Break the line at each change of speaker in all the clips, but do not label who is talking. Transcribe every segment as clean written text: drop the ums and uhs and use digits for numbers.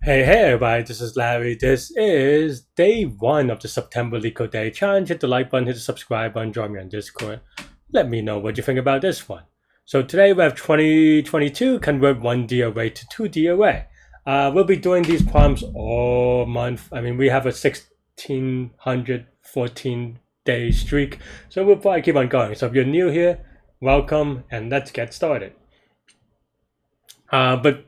Hey everybody, this is Larry. This is day one of the September Leetcode Day Challenge. Hit the like button, hit the subscribe button, join me on Discord. Let me know what you think about this one. So today we have 2022, convert 1D array to 2D array. We'll be doing these problems all month. I mean, we have a 1614 day streak, so we'll probably keep on going. So if you're new here, welcome, and let's get started. But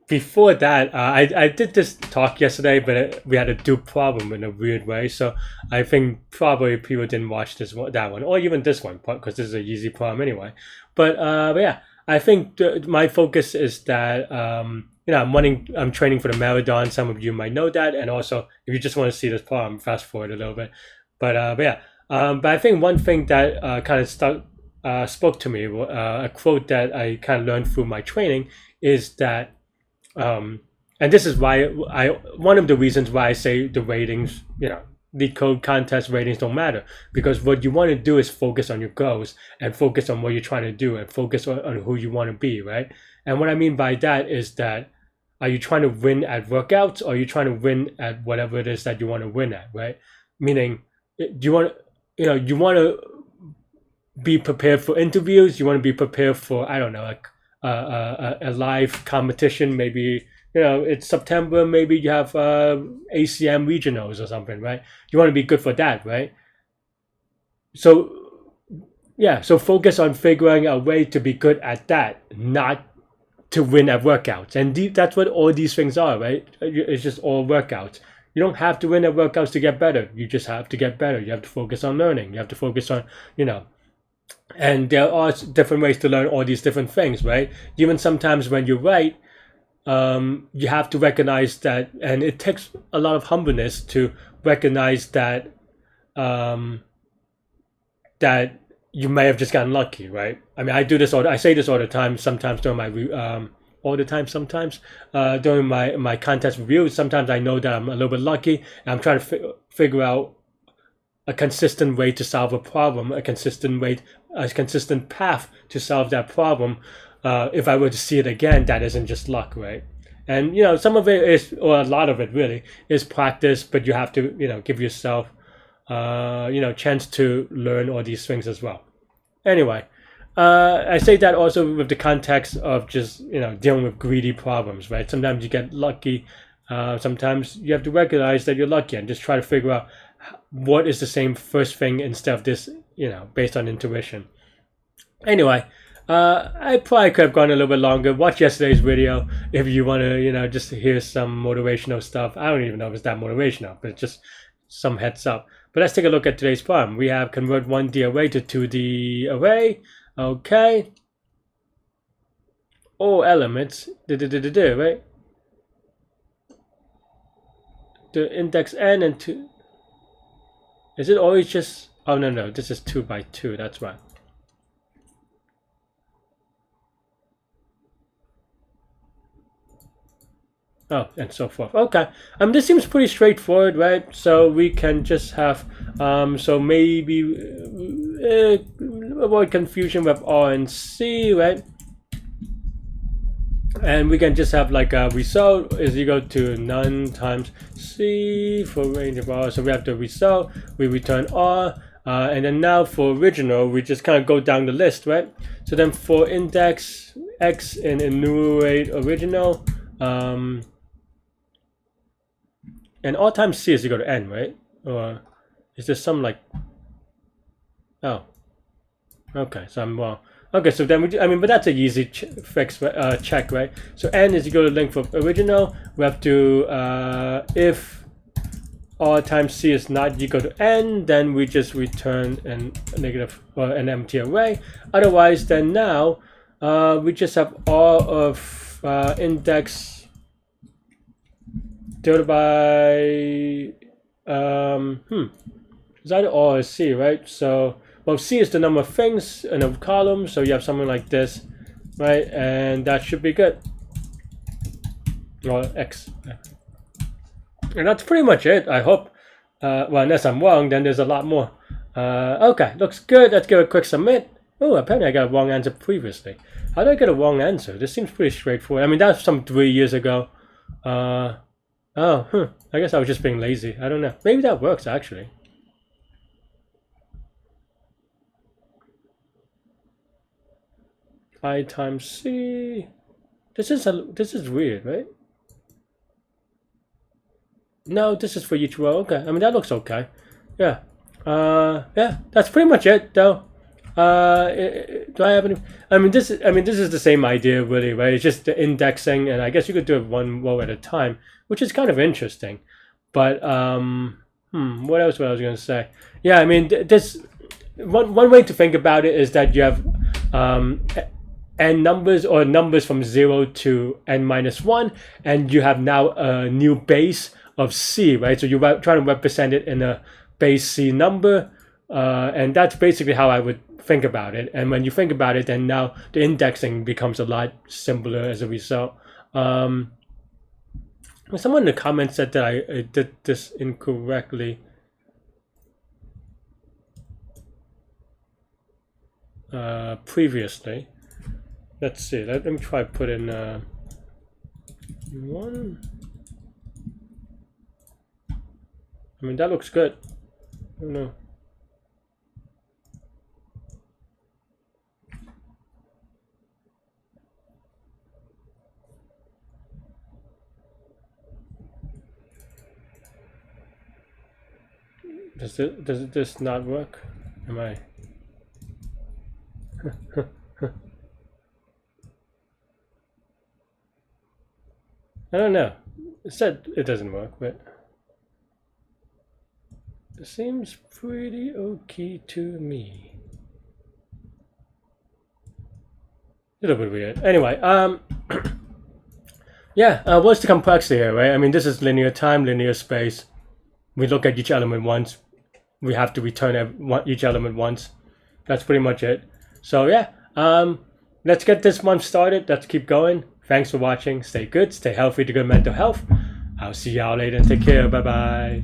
before that, I did this talk yesterday, but we had a do problem in a weird way. So I think probably people didn't watch that one, or even this one, because this is an easy problem anyway. But yeah, I think my focus is that I'm training for the marathon. Some of you might know that, and also if you just want to see this problem, fast forward a little bit. But yeah, but I think one thing that kind of spoke to me, a quote that I kind of learned through my training, is that and this is why one of the reasons why I say the ratings, the code contest ratings don't matter, because what you want to do is focus on your goals and focus on what you're trying to do and focus on who you want to be, right? And what I mean by that is that, are you trying to win at workouts, or are you trying to win at whatever it is that you want to win at, right? Meaning, do you want you want to be prepared for interviews, you want to be prepared for, I don't know, like a live competition. Maybe it's September, maybe you have ACM regionals or something, right? You want to be good for that, right? So yeah, so focus on figuring a way to be good at that, not to win at workouts. And that's what all these things are, right? It's just all workouts. You don't have to win at workouts to get better. You just have to get better. You have to focus on learning. You have to focus on and there are different ways to learn all these different things, right? Even sometimes when you write, you have to recognize that, and it takes a lot of humbleness to recognize that that you may have just gotten lucky, right? I mean, I say this all the time. Sometimes during my during my contest reviews, sometimes I know that I'm a little bit lucky, and I'm trying to figure out a consistent way to solve a problem, a consistent path to solve that problem. If I were to see it again, that isn't just luck, right? And some of it is, or a lot of it really, is practice. But you have to, give yourself, chance to learn all these things as well. Anyway, I say that also with the context of just dealing with greedy problems, right? Sometimes you get lucky. Sometimes you have to recognize that you're lucky and just try to figure out what is the same first thing instead of this, based on intuition. Anyway, I probably could have gone a little bit longer. Watch yesterday's video if you want to, just hear some motivational stuff. I don't even know if it's that motivational, but it's just some heads up. But let's take a look at today's problem. We have convert 1D array to 2D array. Okay. All elements, right? The index n and 2. Is it always just... Oh, no, this is 2 by 2, that's right. Oh, and so forth. Okay. This seems pretty straightforward, right? So we can just have... so maybe... avoid confusion with R and C, right? And we can just have like a result is equal to none times C for range of R. So we have the result, we return R, and then now for original, we just kind of go down the list, right? So then for index X and enumerate original, and R times C is equal to N, right? Or is there some like, oh, okay, so I'm wrong. Okay, so then but that's an easy fix, check, right? So n is equal to length of original. We have to, if R times C is not equal to n, then we just return an empty array. Otherwise, then now we just have R of index divided by is either R or C, right? So well, C is the number of things in a column, so you have something like this, right? And that should be good. Or X. And that's pretty much it, I hope. Well, unless I'm wrong, then there's a lot more. Okay, looks good. Let's give it a quick submit. Oh, apparently I got a wrong answer previously. How did I get a wrong answer? This seems pretty straightforward. I mean, that's some 3 years ago. Oh, I guess I was just being lazy. I don't know. Maybe that works actually. I times C. This is weird, right? No, this is for each row. Okay. I mean that looks okay. Yeah. Yeah. That's pretty much it, though. Do I have any? I mean, this is the same idea, really, right? It's just the indexing, and I guess you could do it one row at a time, which is kind of interesting. But what else? What I was going to say? Yeah, I mean, this one way to think about it is that you have um, n numbers or numbers from 0 to n minus 1, and you have now a new base of c, right? So you're trying to represent it in a base c number, and that's basically how I would think about it. And when you think about it, then now the indexing becomes a lot simpler as a result. Someone in the comments said that I did this incorrectly. Previously. Let's see. Let me try put in 1. I mean, that looks good. I don't know. Does this not work? Am I? I don't know. It said it doesn't work, but it seems pretty okay to me. A little bit weird. Anyway, yeah. What's the complexity here, right? I mean, this is linear time, linear space. We look at each element once. We have to return each element once. That's pretty much it. So yeah, let's get this month started. Let's keep going. Thanks for watching. Stay good, stay healthy to good mental health. I'll see y'all later. Take care. Bye bye.